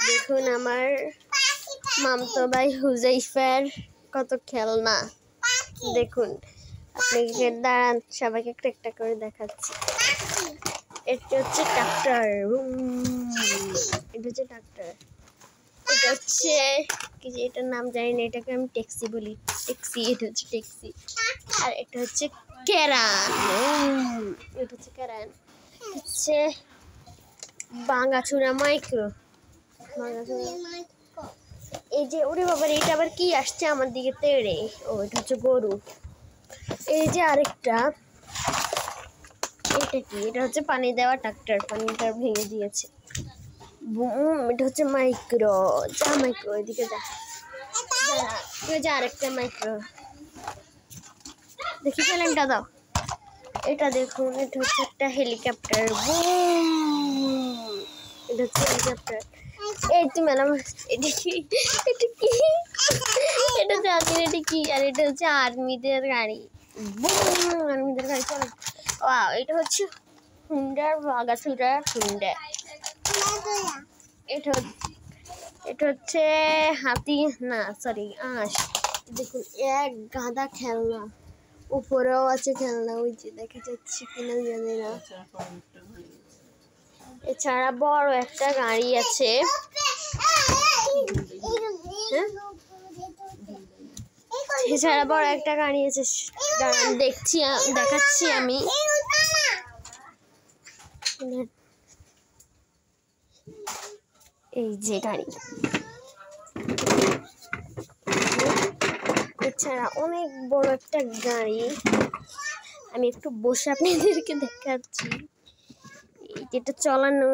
দেখুন আমার মামতো ভাই হুজাইফার কত খেলনা। দেখুন আপনি দাঁড়ান, সবাইকে একটা একটা করে দেখাচ্ছি। এটা হচ্ছে ট্রাক্টর, এটা হচ্ছে ট্রাক্টর। এটা হচ্ছে কি যে এটার নাম জানি না, এটাকে আমি ট্যাক্সি বলি, ট্যাক্সি। এটা হচ্ছে ট্যাক্সি। আর এটা হচ্ছে কেরান, এটা হচ্ছে কেরান। হচ্ছে ভাঙাচুরা মাইক্রো, এই যে ওরে বাবার, এটা আবার কি আসছে আমার দিকে তেড়ে। ও এটা হচ্ছে গরু। এই যে আরেকটা, এটা কি? এটা হচ্ছে পানি দেওয়া ট্রাক্টর, পানিটা ভেঙে দিয়েছে। এটা হচ্ছে মাইক্রো, যা মাইক্রো এদিকে যা। এই যে আরেকটা মাইক্রো, দেখি চ্যালেঞ্জটা দাও। এটা দেখুন, এটা হচ্ছে একটা হেলিকপ্টার। এটা হচ্ছে হেলিকপ্টার। এই তো ম্যাডাম, এটা কি? এটা কি? এটা জানি না এটা কি। আর এটা হচ্ছে আর্মিদের গাড়ি, আর্মিদের গাড়ি চলে। ওয়াও, এটা হচ্ছে হুন্ডার ভাগাচুরা হুন্ডা। এটা হচ্ছে হাতি না, সরি আঁশ। দেখুন এক গাদা খেলনা, উপরেও আছে খেলনা, ওই যে দেখা যাচ্ছে কিনা জানি না। এছাড়া বড় একটা গাড়ি আছে। এছাড়া বড় একটা গাড়ি আছে, দেখছি, দেখাচ্ছি আমি। এই যে গাড়ি, এছাড়া অনেক বড় একটা গাড়ি। আমি একটু বসে আপনাদেরকে দেখাচ্ছি। এটা চালানো